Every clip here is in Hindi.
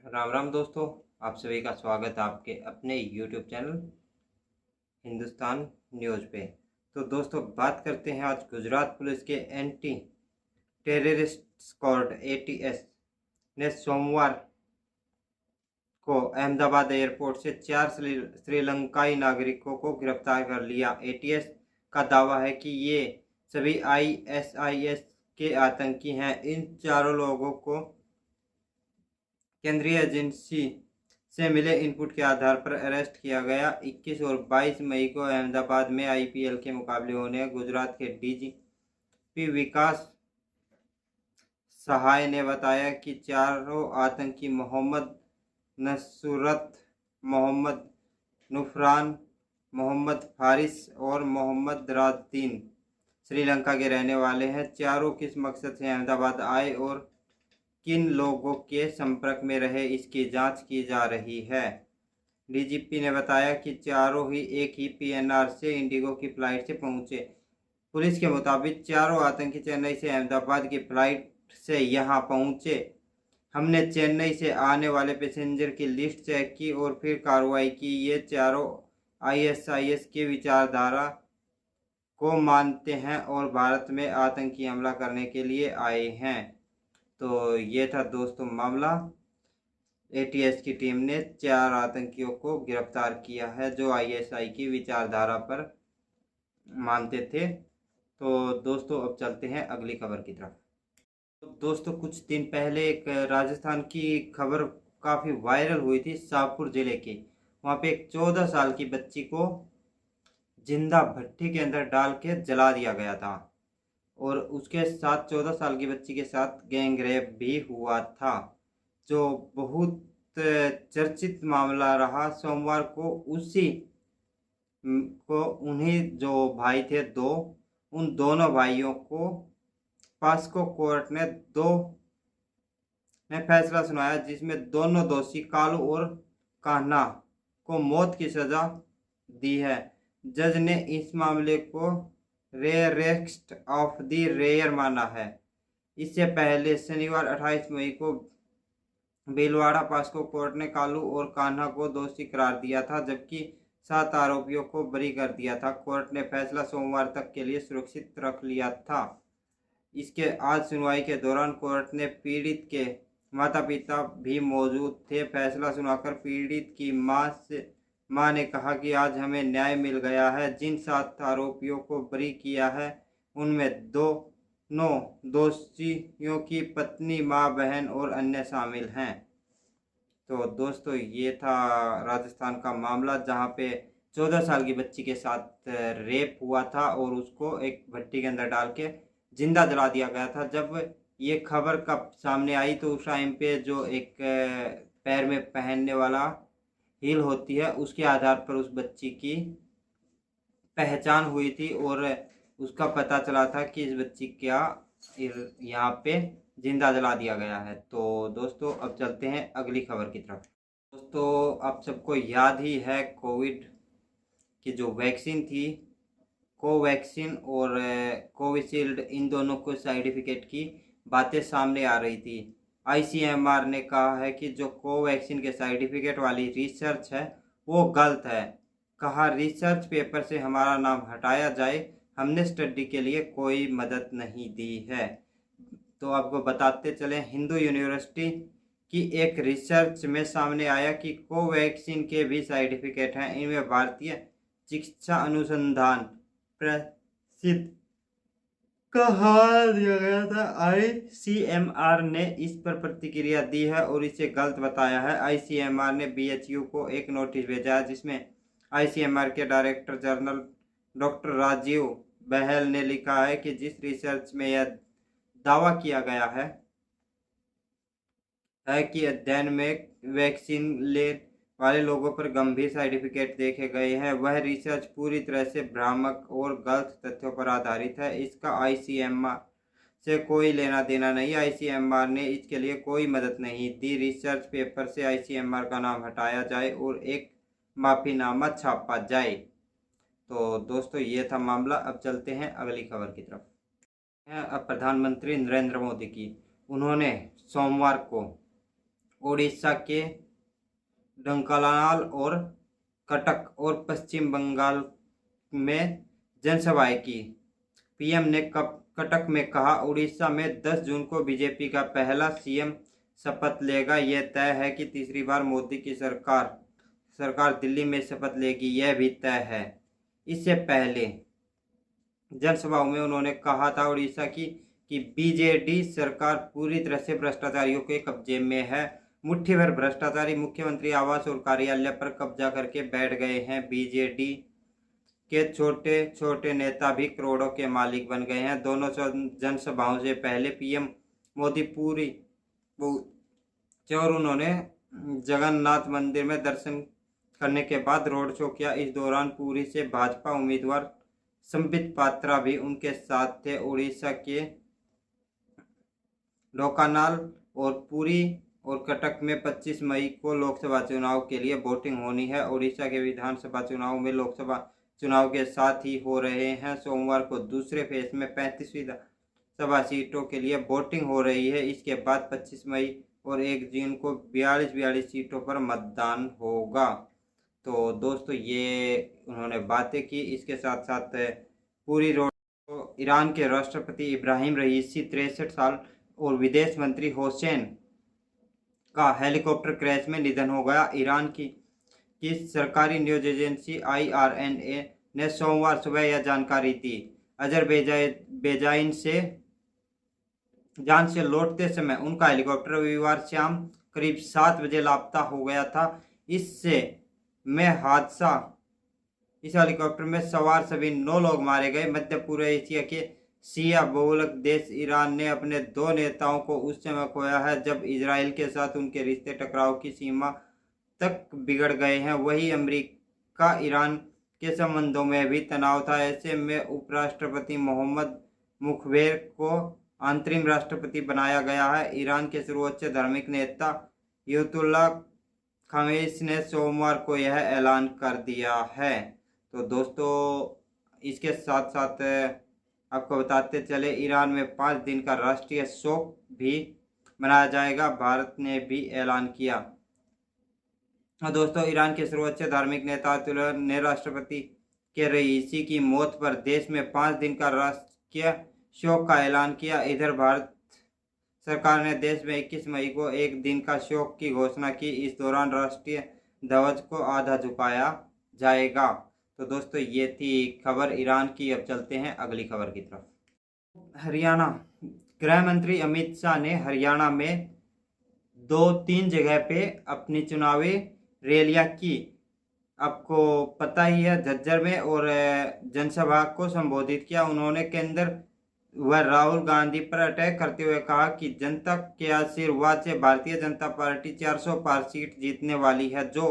राम राम दोस्तों, आप सभी का स्वागत है आपके अपने यूट्यूब चैनल हिंदुस्तान न्यूज़ पे। तो दोस्तों, बात करते हैं आज गुजरात पुलिस के एंटी टेररिस्ट स्क्वाड एटीएस ने सोमवार को अहमदाबाद एयरपोर्ट से 4 श्रीलंकाई नागरिकों को गिरफ्तार कर लिया। एटीएस का दावा है कि ये सभी आईएसआईएस के आतंकी हैं। इन चारों लोगों को केंद्रीय एजेंसी से मिले इनपुट के आधार पर अरेस्ट किया गया। 21 और 22 मई को अहमदाबाद में आईपीएल के मुकाबले होने गुजरात के डीजीपी विकास सहाय ने बताया कि चारों आतंकी मोहम्मद नसरत, मोहम्मद नुफरान, मोहम्मद फारिस और मोहम्मद रादीन श्रीलंका के रहने वाले हैं। चारों किस मकसद से अहमदाबाद आए और किन लोगों के संपर्क में रहे, इसकी जांच की जा रही है। डीजीपी ने बताया कि चारों ही एक ही पीएनआर से इंडिगो की फ्लाइट से पहुंचे। पुलिस के मुताबिक चारों आतंकी चेन्नई से अहमदाबाद की फ्लाइट से यहां पहुंचे। हमने चेन्नई से आने वाले पैसेंजर की लिस्ट चेक की और फिर कार्रवाई की। ये चारों आईएसआईएस की विचारधारा को मानते हैं और भारत में आतंकी हमला करने के लिए आए हैं। तो ये था दोस्तों मामला। एटीएस की टीम ने 4 आतंकियों को गिरफ्तार किया है जो आईएसआई की विचारधारा पर मानते थे। तो दोस्तों, अब चलते हैं अगली खबर की तरफ। तो दोस्तों, कुछ दिन पहले एक राजस्थान की खबर काफ़ी वायरल हुई थी। शाहपुर जिले की, वहाँ पे एक 14 साल की बच्ची को जिंदा भट्टी के अंदर डाल के जला दिया गया था और उसके साथ 14 साल की बच्ची के साथ गैंग रेप भी हुआ था, जो बहुत चर्चित मामला रहा। सोमवार को उन्हीं जो भाई थे उन दोनों भाइयों को पास्को कोर्ट ने फैसला सुनाया, जिसमें दोनों दोषी कालू और कान्हा को मौत की सजा दी है। जज ने इस मामले को रेयरेस्ट ऑफ द रेयर माना है। इससे पहले शनिवार 28 मई को भीलवाड़ा पास्को कोर्ट ने कालू और कान्हा को दोषी करार दिया था, जबकि 7 आरोपियों को बरी कर दिया था। कोर्ट ने फैसला सोमवार तक के लिए सुरक्षित रख लिया था। इसके आज सुनवाई के दौरान कोर्ट ने पीड़ित के माता पिता भी मौजूद थे। फैसला सुनाकर पीड़ित की मां ने कहा कि आज हमें न्याय मिल गया है। जिन 7 आरोपियों को बरी किया है उनमें दोनों दोषियों की पत्नी, मां, बहन और अन्य शामिल हैं। तो दोस्तों, ये था राजस्थान का मामला, जहां पे 14 साल की बच्ची के साथ रेप हुआ था और उसको एक भट्टी के अंदर डाल के जिंदा जला दिया गया था। जब ये खबर कब सामने आई तो उस टाइम पे जो एक पैर में पहनने वाला हील होती है, उसके आधार पर उस बच्ची की पहचान हुई थी और उसका पता चला था कि इस बच्ची क्या यहाँ पे जिंदा जला दिया गया है। तो दोस्तों, अब चलते हैं अगली खबर की तरफ। दोस्तों, आप सबको याद ही है कोविड की जो वैक्सीन थी, कोवैक्सीन और कोविशील्ड, इन दोनों को सर्टिफिकेट की बातें सामने आ रही थी। आईसीएमआर ने कहा है कि जो कोवैक्सीन के सर्टिफिकेट वाली रिसर्च है वो गलत है। कहा, रिसर्च पेपर से हमारा नाम हटाया जाए, हमने स्टडी के लिए कोई मदद नहीं दी है। तो आपको बताते चले, हिंदू यूनिवर्सिटी की एक रिसर्च में सामने आया कि कोवैक्सीन के भी सर्टिफिकेट हैं। इनमें भारतीय चिकित्सा अनुसंधान प्रसिद्ध कहा दिया गया था। आईसीएमआर ने इस पर प्रतिक्रिया दी है और इसे गलत बताया है। आईसीएमआर ने बीएचयू को एक नोटिस भेजा है, जिसमें आईसीएमआर के डायरेक्टर जनरल डॉक्टर राजीव बहल ने लिखा है कि जिस रिसर्च में यह दावा किया गया है कि अध्ययन में वैक्सीन ले वाले लोगों पर गंभीर साइड इफेक्ट देखे गए हैं, वह रिसर्च पूरी तरह से भ्रामक और गलत तथ्यों पर आधारित है। इसका आईसीएमआर से कोई लेना देना नहीं। आईसीएमआर ने इसके लिए कोई मदद नहीं दी। रिसर्च पेपर से आईसीएमआर का नाम हटाया जाए और एक माफीनामा छापा जाए। तो दोस्तों, ये था मामला। अब चलते हैं अगली खबर की तरफ। अब प्रधानमंत्री नरेंद्र मोदी की, उन्होंने सोमवार को उड़ीसा के ढंकानाल और कटक और पश्चिम बंगाल में जनसभाएं की। पीएम ने कटक में कहा, उड़ीसा में 10 जून को बीजेपी का पहला सीएम शपथ लेगा। यह तय है कि तीसरी बार मोदी की सरकार दिल्ली में शपथ लेगी, यह भी तय है। इससे पहले जनसभाओं में उन्होंने कहा था उड़ीसा की कि बीजेडी सरकार पूरी तरह से भ्रष्टाचारियों के कब्जे में है। मुट्ठी भर भ्रष्टाचारी मुख्यमंत्री आवास और कार्यालय पर कब्जा करके बैठ गए हैं। बीजेडी के छोटे छोटे नेता भी करोड़ों के मालिक बन गए हैं। दोनों जनसभाओं से पहले पीएम मोदी और उन्होंने जगन्नाथ मंदिर में दर्शन करने के बाद रोड शो किया। इस दौरान पुरी से भाजपा उम्मीदवार संबित पात्रा भी उनके साथ थे। उड़ीसा के ढोकानाल और पुरी और कटक में 25 मई को लोकसभा चुनाव के लिए वोटिंग होनी है। उड़ीसा के विधानसभा चुनाव में लोकसभा चुनाव के साथ ही हो रहे हैं। सोमवार को दूसरे फेज में 35वीं सभा सीटों के लिए वोटिंग हो रही है। इसके बाद 25 मई और 1 जून को 42 सीटों पर मतदान होगा। तो दोस्तों ये उन्होंने बातें की। इसके साथ साथ पूरी रोड को ईरान के राष्ट्रपति इब्राहिम रईसी 63 साल और विदेश मंत्री हुसैन का हेलीकॉप्टर क्रैश में निधन हो गया। ईरान की सरकारी न्यूज एजेंसी IRNA ने सोमवार सुबह यह जानकारी दी। अजरबैजान से जान से लौटते समय उनका हेलीकॉप्टर रविवार शाम करीब 7 बजे लापता हो गया था। इस हेलीकॉप्टर में सवार सभी 9 लोग मारे गए। मध्य पूर्व एशिया के शिया बहुलक देश ईरान ने अपने 2 नेताओं को उस समय खोया है जब इजराइल के साथ उनके रिश्ते टकराव की सीमा तक बिगड़ गए हैं। वही अमेरिका ईरान के संबंधों में भी तनाव था। ऐसे में उपराष्ट्रपति मोहम्मद मुख्बेर को अंतरिम राष्ट्रपति बनाया गया है। ईरान के सर्वोच्च धार्मिक नेता अयतुल्ला खामेनी ने सोमवार को यह ऐलान कर दिया है। तो दोस्तों इसके साथ साथ आपको बताते चले, ईरान में 5 दिन का राष्ट्रीय शोक भी मनाया जाएगा, भारत ने भी ऐलान किया। दोस्तों ईरान के सर्वोच्च धार्मिक नेता अयतुल्ला ने राष्ट्रपति के रईसी की मौत पर देश में 5 दिन का राष्ट्रीय शोक का ऐलान किया। इधर भारत सरकार ने देश में 21 मई को 1 दिन का शोक की घोषणा की। इस दौरान राष्ट्रीय ध्वज को आधा झुकाया जाएगा। तो दोस्तों ये थी खबर ईरान की। अब चलते हैं अगली खबर की तरफ। हरियाणा गृह मंत्री अमित शाह ने हरियाणा में 2-3 जगह पे अपनी चुनावी रैलियां की। आपको पता ही है, झज्जर में और जनसभा को संबोधित किया। उन्होंने केंद्र व राहुल गांधी पर अटैक करते हुए कहा कि जनता के आशीर्वाद से भारतीय जनता पार्टी 400 पार सीट जीतने वाली है। जो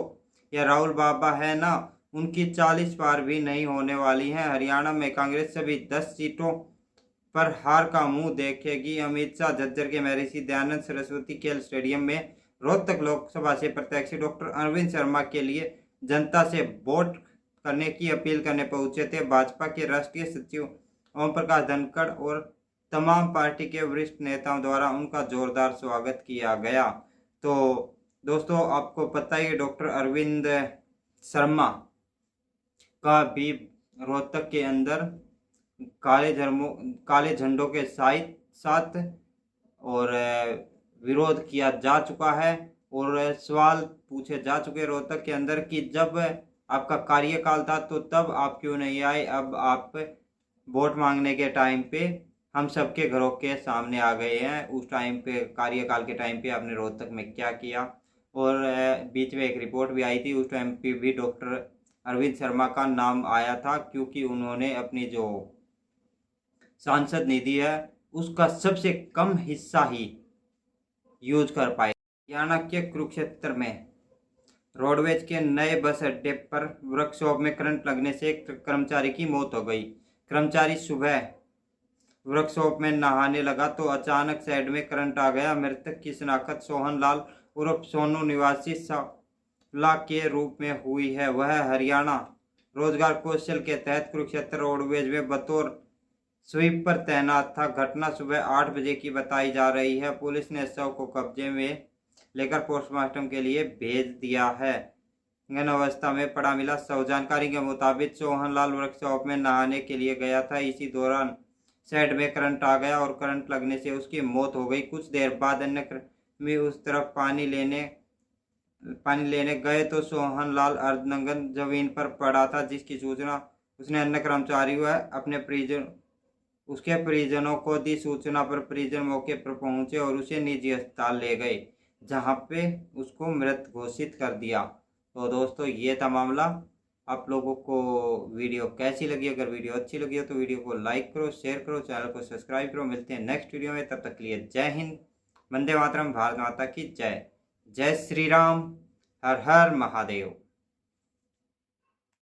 यह राहुल बाबा है ना, उनकी 40 पार भी नहीं होने वाली है। हरियाणा में कांग्रेस सभी 10 सीटों पर हार का मुंह देखेगी। अमित शाह झज्जर के महर्षि दयानंद सरस्वती खेल स्टेडियम में रोहतक लोकसभा से प्रत्याशी डॉक्टर अरविंद शर्मा के लिए जनता से वोट करने की अपील करने पहुंचे थे। भाजपा के राष्ट्रीय सचिव ओम प्रकाश धनखड़ और तमाम पार्टी के वरिष्ठ नेताओं द्वारा उनका जोरदार स्वागत किया गया। तो दोस्तों आपको पता ही डॉक्टर अरविंद शर्मा का भी रोहतक के अंदर काले झंडों के साथ और विरोध किया जा चुका है और सवाल पूछे जा चुके रोहतक के अंदर कि जब आपका कार्यकाल था तो तब आप क्यों नहीं आए, अब आप वोट मांगने के टाइम पे हम सबके घरों के सामने आ गए हैं। उस टाइम पे कार्यकाल के टाइम पे आपने रोहतक में क्या किया। और बीच में एक रिपोर्ट भी आई थी, उस टाइम पे भी डॉक्टर अरविंद शर्मा का नाम आया था क्योंकि उन्होंने अपनी जो सांसद निधि है उसका सबसे कम हिस्सा ही यूज कर पाए। हरियाणा के कुरुक्षेत्र में रोडवेज के नए बस अड्डे पर वर्कशॉप में करंट लगने से एक कर्मचारी की मौत हो गई। कर्मचारी सुबह वर्कशॉप में नहाने लगा तो अचानक साइड में करंट आ गया। मृतक की शिनाख्त सोहन लाल उर्फ सोनू निवासी सावला के रूप में हुई है। वह हरियाणा रोजगार कौशल के तहत कुरुक्षेत्र रोडवेज में बतौर स्वीप पर तैनात था। घटना सुबह 8 बजे की बताई जा रही है। पुलिस ने शव को कब्जे में लेकर पोस्टमार्टम के लिए भेज दिया है। गहन अवस्था में पड़ा मिला शव। जानकारी के मुताबिक सोहनलाल वर्कशॉप में नहाने के लिए गया था। इसी दौरान शेड में करंट आ गया और करंट लगने से उसकी मौत हो गई। कुछ देर बाद अन्य कर्मी उस तरफ पानी लेने गए तो सोहनलाल अर्धनग्न जमीन पर पड़ा था, जिसकी सूचना उसने अन्य कर्मचारियों उसके परिजनों को दी। सूचना पर परिजन मौके पर पहुंचे और उसे निजी अस्पताल ले गए, जहां पे उसको मृत घोषित कर दिया। तो दोस्तों ये था मामला। आप लोगों को वीडियो कैसी लगी? अगर वीडियो अच्छी लगी हो तो वीडियो को लाइक करो, शेयर करो, चैनल को सब्सक्राइब करो। मिलते हैं नेक्स्ट वीडियो में, तब तक के लिए जय हिंद, वंदे मातरम, भारत माता की जय। जय श्री राम, हर हर महादेव।